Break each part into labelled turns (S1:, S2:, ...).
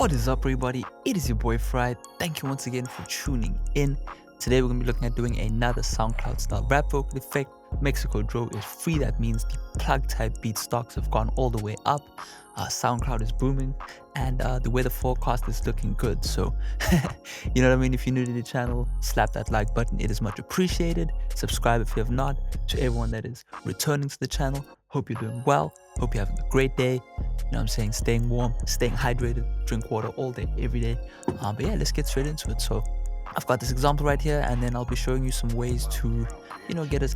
S1: What is up, everybody? It is your boy Farai. Thank you once again for tuning in. Today we're going to be looking at doing another SoundCloud style rap vocal effect. Mexico Dro is free. That means the plug type beat stocks have gone all the way up. SoundCloud is booming, and the weather forecast is looking good. So, you know what I mean? If you're new to the channel, slap that like button. It is much appreciated. Subscribe if you have not. To everyone that is returning to the channel, hope you're doing well. Hope you're having a great day. You know what I'm saying? Staying warm, staying hydrated, drink water all day, every day. But yeah, let's get straight into it. So I've got this example right here, and then I'll be showing you some ways to, get a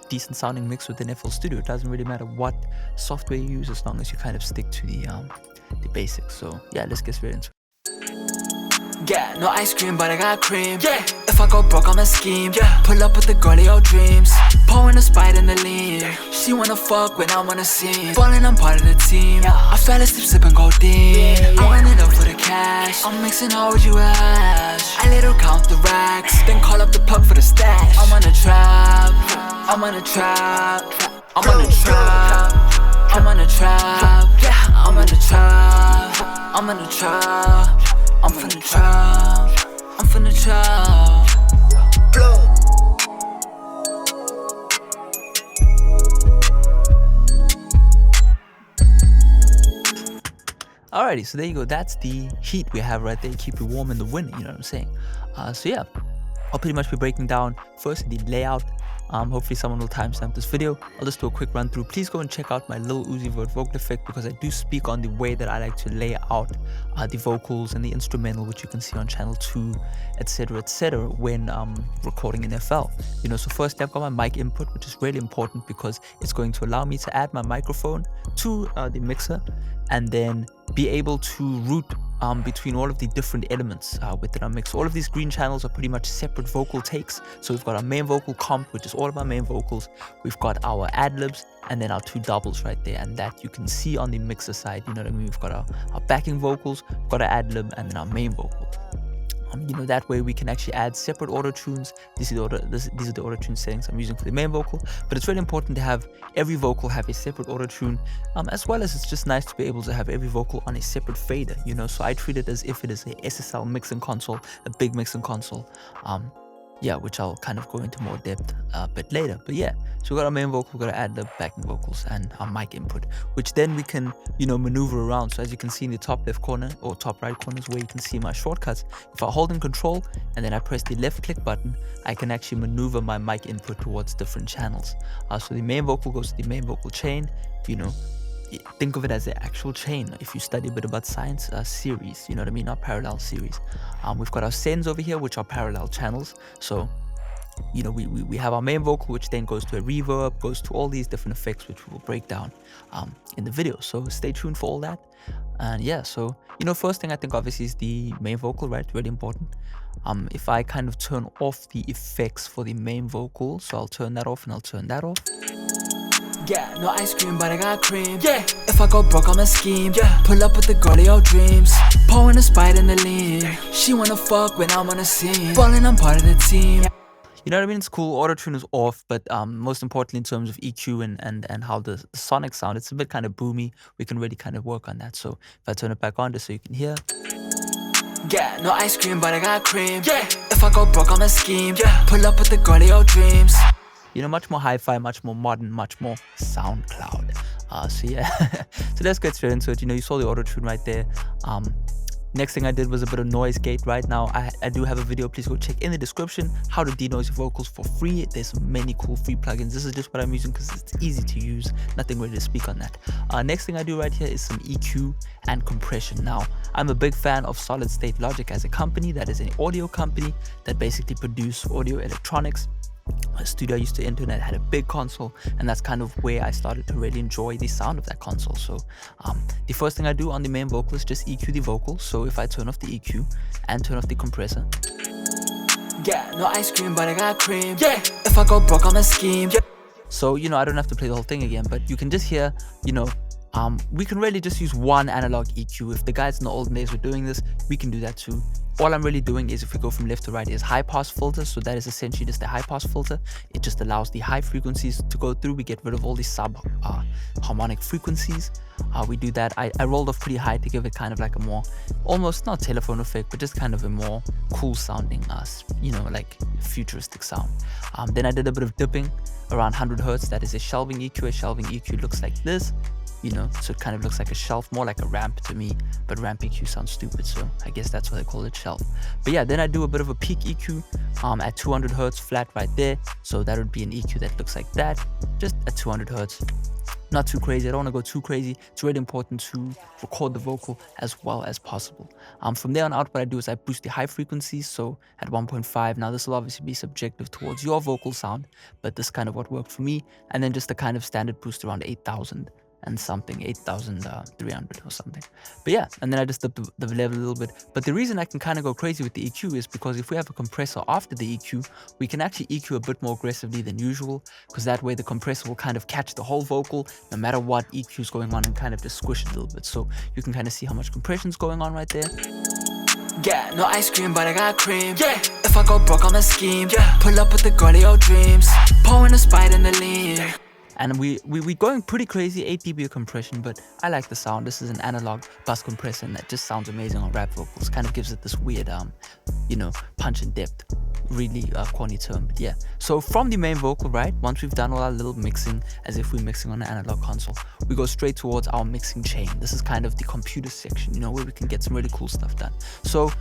S1: decent sounding mix within FL Studio. It doesn't really matter what software you use as long as you kind of stick to the basics. So yeah, let's get straight into it.
S2: Yeah, no ice cream, but I got cream. Yeah, if I go broke, I'ma scheme. Yeah, pull up with the girl of your dreams. Pouring the Sprite and the lean. She wanna fuck when I wanna see. Ballin', I'm part of the team. I fell asleep sipping codeine. I ran it up for the cash. I'm mixing all with you ash. I let her count the racks, then call up the plug for the stash. I'm on a trap. I'm on a trap. I'm on a trap. I'm on a trap. Yeah, I'm on a trap. I'm on a trap. I'm finna trap, I'm finna trap.
S1: Alrighty, so there you go. That's the heat we have right there. Keep you warm in the winter, you know what I'm saying? So yeah, I'll pretty much be breaking down first the layout. Hopefully someone will timestamp this video. I'll just do a quick run through. Please go and check out my Lil Uzi Vert vocal effect, because I do speak on the way that I like to lay out the vocals and the instrumental, which you can see on channel 2, etc, when recording in FL. So first I've got my mic input, which is really important because it's going to allow me to add my microphone to the mixer and then be able to route between all of the different elements within our mix. All of these green channels are pretty much separate vocal takes. So we've got our main vocal comp, which is all of our main vocals. We've got our ad-libs and then our 2 doubles right there, and that you can see on the mixer side. You know what I mean? We've got our backing vocals, we've got our ad-lib, and then our main vocal. That way we can actually add separate auto tunes. These are the auto tune settings I'm using for the main vocal, but it's really important to have every vocal have a separate auto tune, as well as it's just nice to be able to have every vocal on a separate fader. So I treat it as if it is a SSL mixing console, a big mixing console. Yeah, which I'll kind of go into more depth a bit later. But yeah, so we've got our main vocal, we've got to add the backing vocals and our mic input, which then we can, maneuver around. So as you can see in the top left corner or top right corner is where you can see my shortcuts. If I hold in control and then I press the left click button, I can actually maneuver my mic input towards different channels. So the main vocal goes to the main vocal chain, think of it as the actual chain. If you study a bit about science, series, you know what I mean, not parallel series. We've got our sends over here, which are parallel channels. So we have our main vocal, which then goes to a reverb, goes to all these different effects, which we will break down in the video. So stay tuned for all that. And yeah, so first thing I think obviously is the main vocal, right? Really important. If I kind of turn off the effects for the main vocal, so I'll turn that off and I'll turn that off.
S2: Yeah, no ice cream, but I got cream. Yeah, if I go broke, I'ma scheme. Yeah, pull up with the girl of your dreams. Pouring the Sprite and the lean. She wanna fuck when I wanna see. Ballin', I'm part of the team.
S1: You know what I mean? It's cool. Auto-tune is off, but most importantly in terms of EQ and how the sonic sound, it's a bit kind of boomy. We can really kind of work on that. So if I turn it back on just so you can hear.
S2: Yeah, no ice cream, but I got cream. Yeah, if I go broke, I'ma scheme. Yeah, pull up with the girl of your dreams.
S1: Much more hi-fi, much more modern, much more SoundCloud. So yeah, so let's get straight into it. You saw the auto-tune right there. Next thing I did was a bit of noise gate. Right now I do have a video. Please go check in the description how to denoise your vocals for free. There's many cool free plugins. This is just what I'm using because it's easy to use. Nothing really to speak on that. Next thing I do right here is some EQ and compression. Now I'm a big fan of Solid State Logic as a company. That is an audio company that basically produce audio electronics. A studio I used to enter that had a big console, and that's kind of where I started to really enjoy the sound of that console. So the first thing I do on the main vocal is just EQ the vocal. So if I turn off the EQ and turn off the compressor.
S2: Yeah, no ice cream, but I got cream. Yeah, if I go broke, I'ma scheme. Yeah.
S1: So I don't have to play the whole thing again, but you can just hear, we can really just use one analog EQ. If the guys in the olden days were doing this, we can do that too. All I'm really doing is, if we go from left to right, is high pass filter. So that is essentially just a high pass filter. It just allows the high frequencies to go through. We get rid of all these sub harmonic frequencies. we do that. I rolled off pretty high to give it kind of like a more, almost not telephone effect, but just kind of a more cool sounding, like futuristic sound. Then I did a bit of dipping around 100 hertz. That is a shelving EQ. A shelving EQ looks like this, so it kind of looks like a shelf, more like a ramp to me, but ramp EQ sounds stupid, so I guess that's why they call it shelf. But yeah, then I do a bit of a peak EQ at 200 hertz flat right there. So that would be an EQ that looks like that, just at 200 hertz. Not too crazy. I don't want to go too crazy. It's really important to record the vocal as well as possible. From there on out, what I do is I boost the high frequencies, so at 1.5. Now this will obviously be subjective towards your vocal sound, but this is kind of what worked for me. And then just a kind of standard boost around 8,000 and something, 8,300 or something. But yeah, and then I just up the level a little bit. But the reason I can kind of go crazy with the EQ is because if we have a compressor after the EQ, we can actually EQ a bit more aggressively than usual, because that way the compressor will kind of catch the whole vocal no matter what EQ is going on and kind of just squish it a little bit. So you can kind of see how much compression is going on right there.
S2: Yeah, no ice cream, but I got cream. Yeah, if I go broke, I'm a scheme. Yeah, pull up with the girl of your dreams, pouring a Sprite in the lean.
S1: And we going pretty crazy, 8 dB compression, but I like the sound. This is an analog bus compressor, and that just sounds amazing on rap vocals. Kind of gives it this weird, punch and depth. Really corny term, but yeah. So from the main vocal, right, once we've done all our little mixing, as if we're mixing on an analog console, we go straight towards our mixing chain. This is kind of the computer section, where we can get some really cool stuff done. So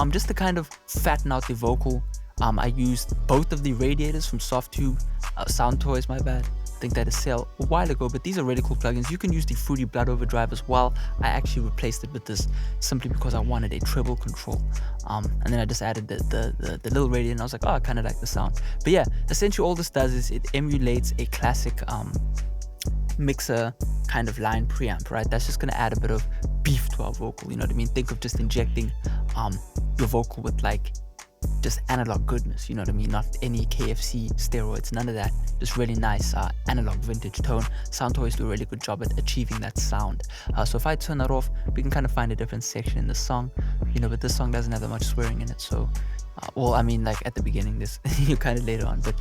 S1: just to kind of fatten out the vocal, I used both of the radiators from Softtube, Sound Toys, my bad. I think that is sale a while ago, but these are really cool plugins. You can use the Fruity Blood Overdrive as well. I actually replaced it with this simply because I wanted a treble control. And then I just added the little radiator, and I was like, oh, I kind of like the sound. But yeah, essentially all this does is it emulates a classic mixer kind of line preamp, right? That's just going to add a bit of beef to our vocal, you know what I mean? Think of just injecting your vocal with like just analog goodness, you know what I mean? Not any KFC steroids, none of that. Just really nice analog vintage tone. Sound Toys do a really good job at achieving that sound. So if I turn that off, we can kind of find a different section in the song, but this song doesn't have that much swearing in it. So, like at the beginning, this you kind of later on, but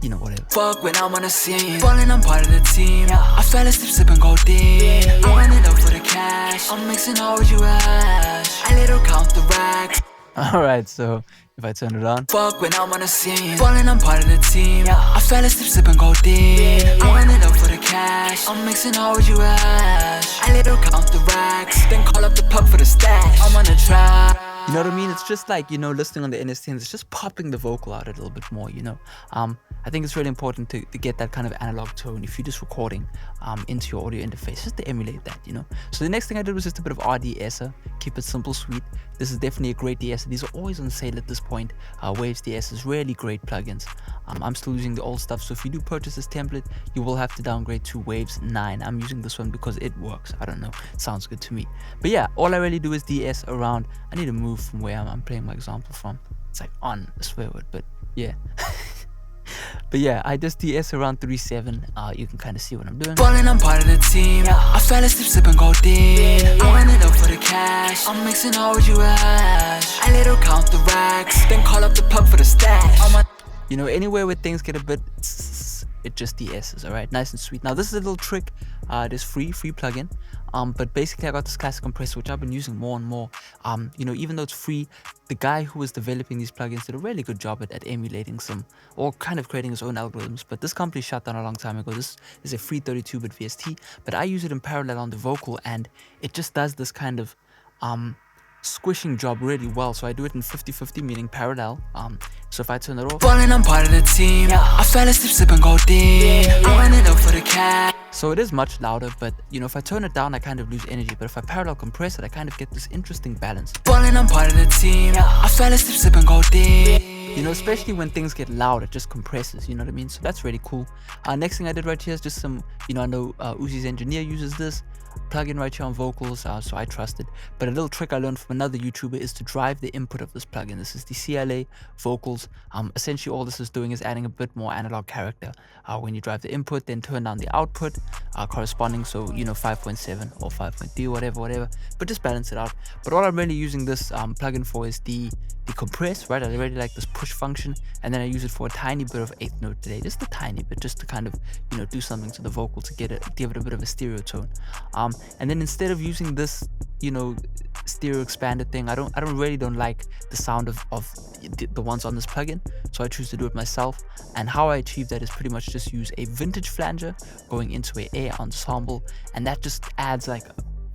S1: whatever.
S2: Fuck when I'm on a scene, falling, I'm part of the team. I fell asleep sipping codeine. I run it up for the cash. I'm mixing all with you ash. I let her count the racks.
S1: Alright, so if I turn it on.
S2: Fuck when I'm on a scene, falling, I'm part of the team. I fell asleep sipping codeine. I run it up for the cash. I'm mixing all with you ash. I let her count the racks, then call up the plug for the stash. I'm on the track.
S1: You know what I mean? It's just like, listening on the NS10s, it's just popping the vocal out a little bit more, I think it's really important to get that kind of analog tone if you're just recording into your audio interface, just to emulate that, So the next thing I did was just a bit of RDSer, keep it simple, sweet. This is definitely a great de-esser. These are always on sale at this point. Waves de-essers, really great plugins. I'm still using the old stuff, so if you do purchase this template, you will have to downgrade to Waves 9. I'm using this one because it works. I don't know, it sounds good to me. But yeah, all I really do is de-ess around. I need to move from where I'm playing my example from. It's like on a swear word, but yeah. But yeah, I just de-ess around 3.7. You can kind of see what I'm doing.
S2: Falling, I'm part of the team. I fell asleep sipping codeine. I run it up for the cash. I'm mixing all with you ash. I let her count the racks, then call up the plug for the stash.
S1: Anywhere where things get a bit, it just de-esses, alright? Nice and sweet. Now this is a little trick. It is free plugin. But basically I got this classic compressor, which I've been using more and more. Even though it's free, the guy who was developing these plugins did a really good job at emulating some, or kind of creating his own algorithms. But this company shut down a long time ago. This is a free 32-bit VST, but I use it in parallel on the vocal, and it just does this kind of squishing job really well. So I do it in 50-50, meaning parallel. So if I turn it off,
S2: falling, I'm part of the team. I fell asleep sipping codeine. I run it up for the cash.
S1: So it is much louder, but if I turn it down, I kind of lose energy. But if I parallel compress it, I kind of get this interesting balance.
S2: Falling, I'm part of the team. I fell asleep sipping codeine.
S1: Especially when things get loud, it just compresses, you know what I mean? So that's really cool. Next thing I did right here is just some, I know Uzi's engineer uses this plugin right here on vocals, so I trust it. But a little trick I learned from another YouTuber is to drive the input of this plugin. This is the CLA vocals. Essentially all this is doing is adding a bit more analog character. When you drive the input, then turn down the output corresponding, so 5.7 or 5.3, whatever, but just balance it out. But all I'm really using this plugin for is the the compress, right? I really like this push function, and then I use it for a tiny bit of 8th note delay, just a tiny bit, just to kind of, you know, do something to the vocal to give it a bit of a stereo tone. And then instead of using this, you know, stereo expanded thing, I don't really like the sound of the ones on this plugin, so I choose to do it myself. And how I achieve that is pretty much just use a vintage flanger going into a ensemble, and that just adds like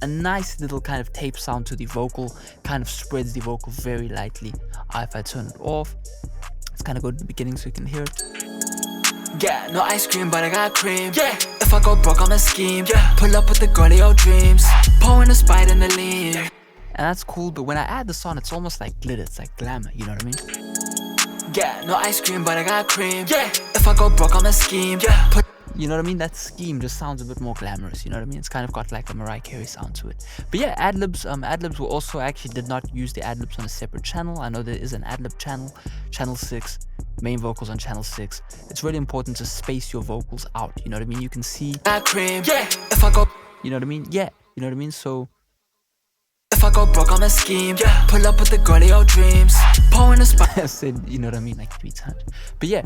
S1: a nice little kind of tape sound to the vocal, kind of spreads the vocal very lightly. If I turn it off, let's kind of go to the beginning so you can hear it.
S2: Yeah, no ice cream, but I got cream. Yeah, if I go broke, I'ma scheme. Yeah, pull up with the girl of your dreams, pouring the Sprite and the lean.
S1: And that's cool, but when I add this on, it's almost like glitter, it's like glamour, you know what I mean?
S2: Yeah, no ice cream, but I got cream. Yeah, if I go broke, I'ma scheme. Yeah,
S1: you know what I mean? That scheme just sounds a bit more glamorous, you know what I mean? It's kind of got like a Mariah Carey sound to it. But yeah, ad-libs were also, I actually did not use the ad-libs on a separate channel. I know there is an ad-lib channel, channel 6, main vocals on channel 6. It's really important to space your vocals out, you know what I mean? You can see,
S2: cream. Yeah, if I go,
S1: you know what I mean? Yeah, you know what I mean? So
S2: if I go broke, I'ma scheme. Yeah, pull up with the girl of your dreams, pouring the Sprite.
S1: I said, you know what I mean, like 3 times. But yeah,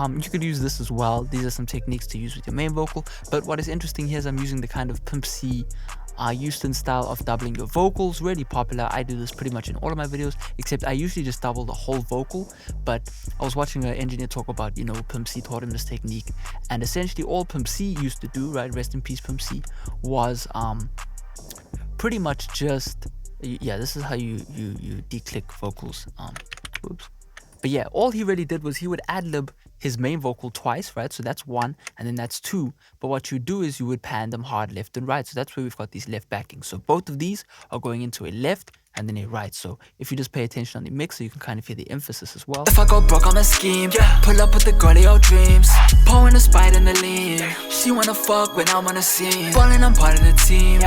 S1: you could use this as well. These are some techniques to use with your main vocal. But what is interesting here is I'm using the kind of Pimp C Houston style of doubling your vocals. Really popular. I do this pretty much in all of my videos, except I usually just double the whole vocal. But I was watching an engineer talk about, you know, Pimp C taught him this technique, and essentially all Pimp C used to do, right, rest in peace Pimp C, was pretty much just, yeah, this is how you declick vocals. Oops. But yeah, all he really did was he would ad-lib his main vocal twice, right? So that's 1, and then that's 2. But what you do is you would pan them hard left and right. So that's where we've got these left backings. So both of these are going into a left and then a right. So if you just pay attention on the mixer, you can kind of hear the emphasis as well.
S2: If I go broke, I'ma scheme. Yeah, pull up with the girl of your dreams, pouring the Sprite and the lean. She wanna fuck when I'm on the scene, ballin', I'm part of the team.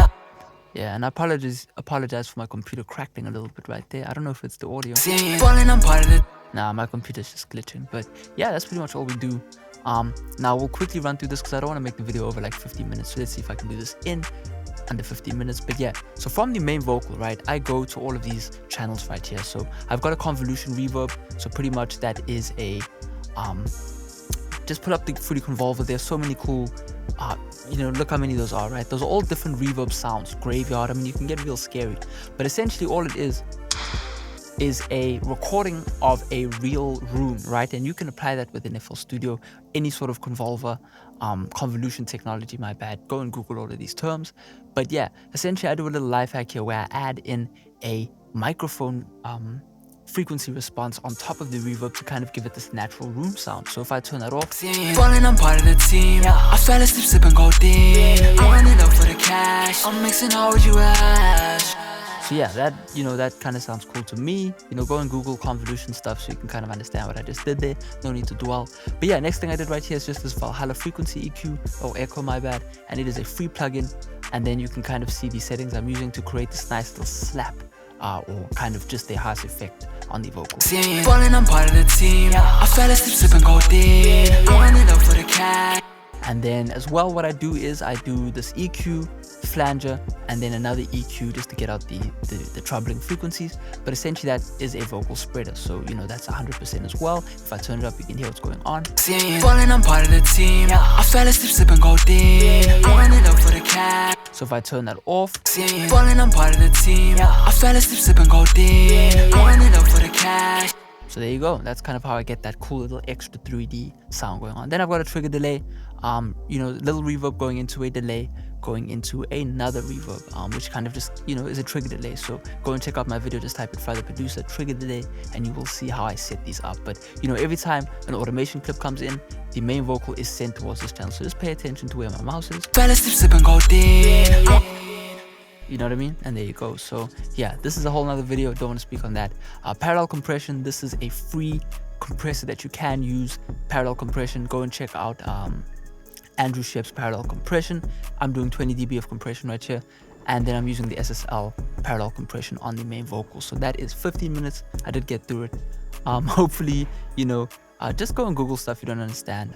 S1: Yeah, and I apologize for my computer crackling a little bit right there. I don't know if it's the audio.
S2: Ballin', I'm part of the.
S1: Nah, my computer's just glitching. But yeah, that's pretty much all we do. Now we'll quickly run through this because I don't want to make the video over like 15 minutes. So let's see if I can do this in under 15 minutes. But yeah, so from the main vocal, right, I go to all of these channels right here. So I've got a convolution reverb. So pretty much that is a just put up the Fruity Convolver. There's so many cool you know, look how many those are, right? Those are all different reverb sounds. Graveyard, I mean, you can get real scary, but essentially all it is a recording of a real room, right? And you can apply that within FL Studio, any sort of convolver, convolution technology, my bad. Go and Google all of these terms. But yeah, essentially I do a little life hack here where I add in a microphone frequency response on top of the reverb to kind of give it this natural room sound. So if I turn that off,
S2: ballin', I'm part of the team. I fell asleep sipping codeine. I run it up for the cash. I'm mixing hard with you ash.
S1: So yeah, that, you know, that kind of sounds cool to me. You know, go and Google convolution stuff so you can kind of understand what I just did there. No need to dwell. But yeah, next thing I did right here is just this Valhalla frequency EQ, or echo, my bad. And it is a free plugin. And then you can kind of see the settings I'm using to create this nice little slap, or kind of just a harsh effect on the vocal.
S2: Ballin', I'm part of the team. I fell asleep sipping codeine. I run it up for the cash.
S1: And then as well, what I do is I do this EQ, flanger, and then another EQ just to get out the troubling frequencies. But essentially that is a vocal spreader, so you know that's 100% as well. If I turn it up, you can hear what's going on.
S2: Ballin', I'm part of the team. I fell asleep sipping codeine. I run it up for the cash.
S1: So if I turn that off,
S2: ballin', I'm part of the team. I fell asleep sipping codeine. I run it up for the cash.
S1: so there you go. That's kind of how I get that cool little extra 3D sound going on. Then I've got a trigger delay, you know, little reverb going into a delay, going into another reverb, which kind of just, you know, is a trigger delay. So go and check out my video, just type in Farai the Producer trigger delay, and you will see how I set these up. But you know, every time an automation clip comes in, the main vocal is sent towards this channel. So just pay attention to where my mouse is. You know what I mean? And there you go. So yeah, this is a whole nother video. Don't want to speak on that. Parallel compression. This is a free compressor that you can use. Parallel compression. Go and check out Andrew Shep's parallel compression. I'm doing 20 dB of compression right here. And then I'm using the SSL parallel compression on the main vocal. So that is 15 minutes. I did get through it. Hopefully, you know, just go and Google stuff you don't understand.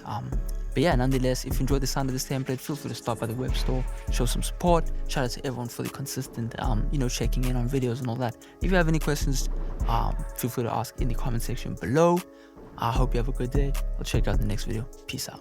S1: But yeah, nonetheless, if you enjoyed the sound of this template, feel free to stop by the web store, show some support. Shout out to everyone for the consistent, you know, checking in on videos and all that. If you have any questions, feel free to ask in the comment section below. I hope you have a good day. I'll check you out in the next video. Peace out.